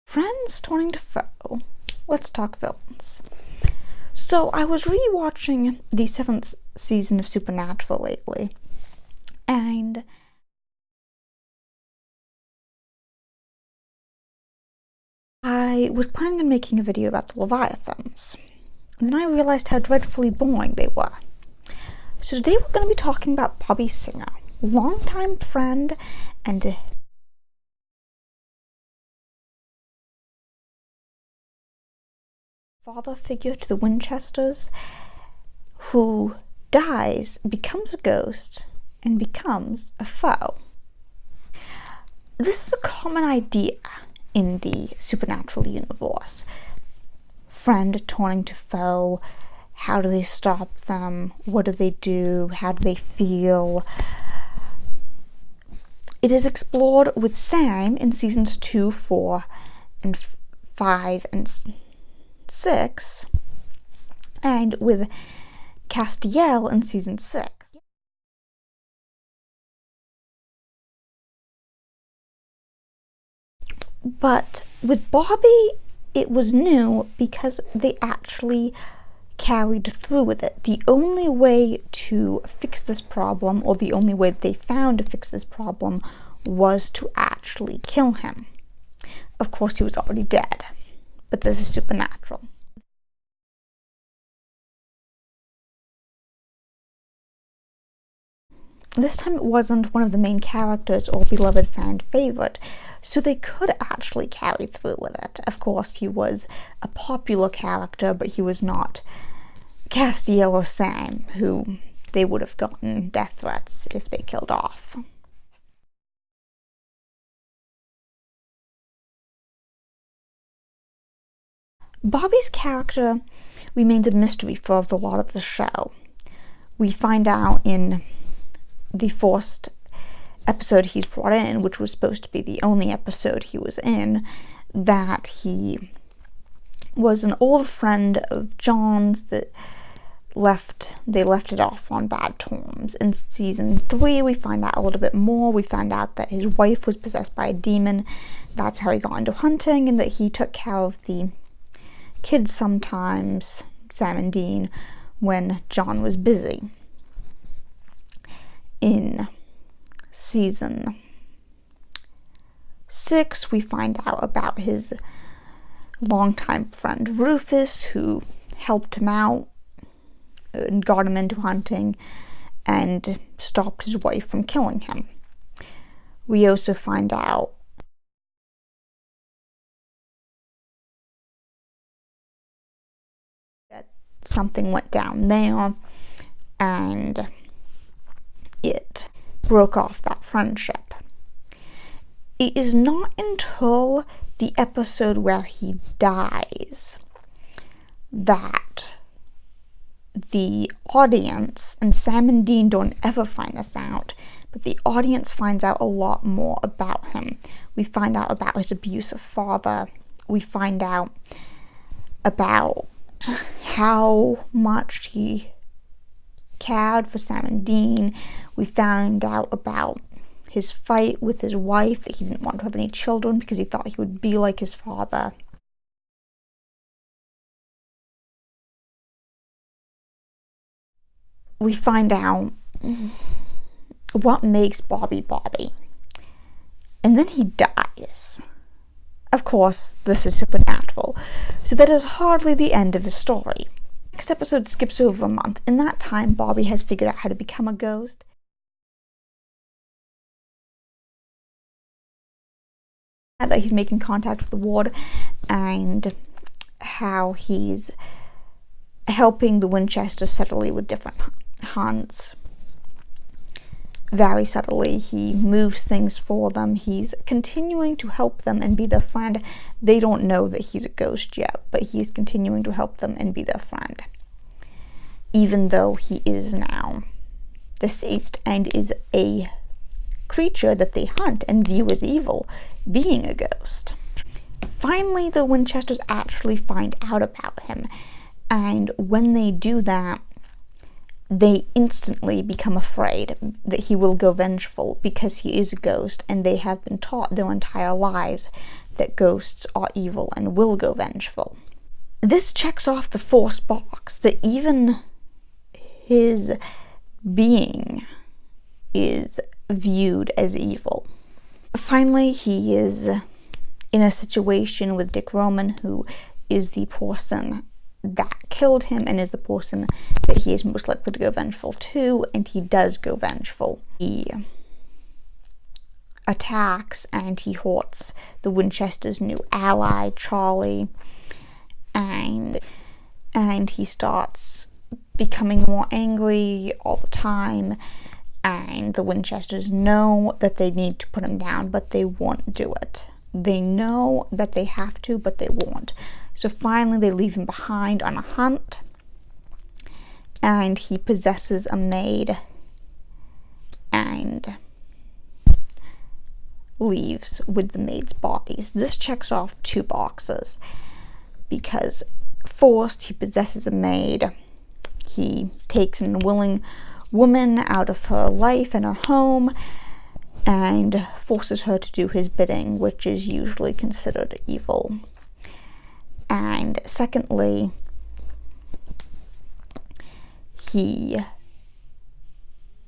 Friends turning to foe. Let's talk villains. So I was rewatching the 7th season of Supernatural lately, and I was planning on making a video about the Leviathans. And then I realized how dreadfully boring they were. So today we're going to be talking about Bobby Singer, longtime friend and father figure to the Winchesters, who dies, becomes a ghost, and becomes a foe. This is a common idea in the Supernatural universe. Friend turning to foe. How do they stop them? What do they do? How do they feel? It is explored with Sam in seasons 2, 4, and 5, and 6, and with Castiel in season 6. But with Bobby, it was new because they actually carried through with it. The only way to fix this problem, or the only way they found to fix this problem, was to actually kill him. Of course, he was already dead, but this is Supernatural. This time it wasn't one of the main characters or beloved fan favorite, so they could actually carry through with it. Of course, he was a popular character, but he was not Castiel or Sam, who they would have gotten death threats if they killed off. Bobby's character remains a mystery for the lot of the show. We find out in the first episode he's brought in, which was supposed to be the only episode he was in, that he was an old friend of John's that they left it off on bad terms. In season 3, we find out a little bit more. We find out that his wife was possessed by a demon. That's how he got into hunting, and that he took care of the kids sometimes, Sam and Dean, when John was busy. In season 6, we find out about his longtime friend Rufus, who helped him out and got him into hunting and stopped his wife from killing him. We also find out that something went down there, and it broke off that friendship. It is not until the episode where he dies that the audience, and Sam and Dean don't ever find this out, but the audience finds out a lot more about him. We find out about his abusive father. We find out about how much he cared for Sam and Dean. We found out about his fight with his wife, that he didn't want to have any children because he thought he would be like his father. We find out what makes Bobby Bobby. And then he dies. Of course, this is Supernatural, so that is hardly the end of his story. Next episode skips over a month. In that time, Bobby has figured out how to become a ghost. That he's making contact with the ward, and how he's helping the Winchesters subtly with different hunts. Very subtly, he moves things for them. He's continuing to help them and be their friend. They don't know that he's a ghost yet, but he's continuing to help them and be their friend, even though he is now deceased and is a creature that they hunt and view as evil, being a ghost. Finally, the Winchesters actually find out about him, and when they do that, they instantly become afraid that he will go vengeful because he is a ghost, and they have been taught their entire lives that ghosts are evil and will go vengeful. This checks off the fourth box, that even his being is viewed as evil. Finally, he is in a situation with Dick Roman, who is the person that killed him and is the person that he is most likely to go vengeful to, and he does go vengeful. He attacks and he haunts the Winchesters' new ally, Charlie, and he starts becoming more angry all the time, and the Winchesters know that they need to put him down, but they won't do it. They know that they have to, but they won't. So finally they leave him behind on a hunt, and he possesses a maid and leaves with the maid's bodies. This checks off 2 boxes, because first, he possesses a maid. He takes an unwilling woman out of her life and her home and forces her to do his bidding, which is usually considered evil. And secondly, he,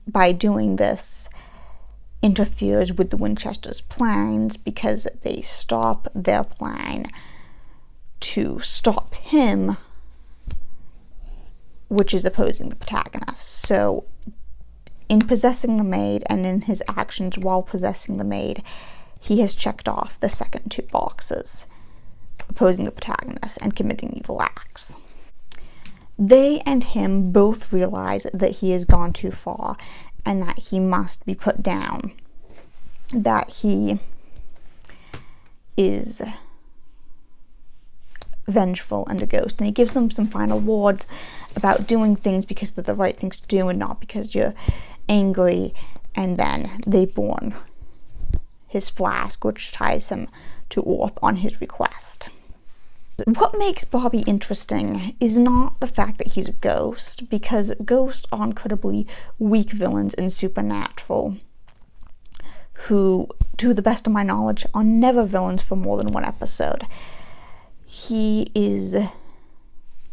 by doing this, interferes with the Winchesters' plans, because they stop their plan to stop him, which is opposing the protagonist. So in possessing the maid and in his actions while possessing the maid, he has checked off the second 2 boxes, opposing the protagonist and committing evil acts. They and him both realize that he has gone too far and that he must be put down, that he is vengeful and a ghost, and he gives them some final words about doing things because they're the right things to do and not because you're angry, and then they burn his flask, which ties him to earth on his request. What makes Bobby interesting is not the fact that he's a ghost, because ghosts are incredibly weak villains in Supernatural, who, to the best of my knowledge, are never villains for more than 1 episode. He is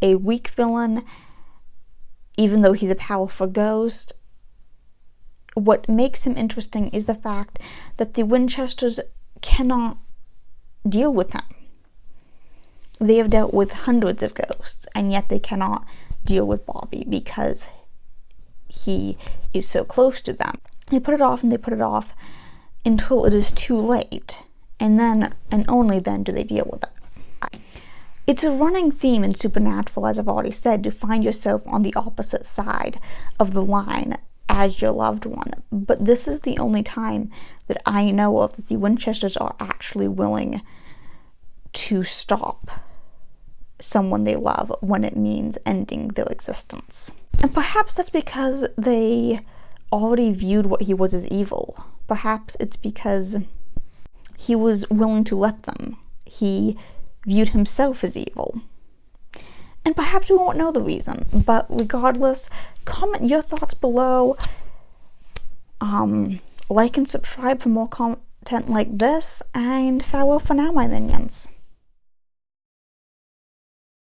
a weak villain, even though he's a powerful ghost. What makes him interesting is the fact that the Winchesters cannot deal with him. They have dealt with hundreds of ghosts, and yet they cannot deal with Bobby because he is so close to them. They put it off and they put it off until it is too late, and then and only then do they deal with it. It's a running theme in Supernatural, as I've already said, to find yourself on the opposite side of the line as your loved one. But this is the only time that I know of that the Winchesters are actually willing to stop someone they love when it means ending their existence. And perhaps that's because they already viewed what he was as evil. Perhaps it's because he was willing to let them. He viewed himself as evil. And perhaps we won't know the reason, but regardless, comment your thoughts below. Like and subscribe for more content like this, and farewell for now, my minions.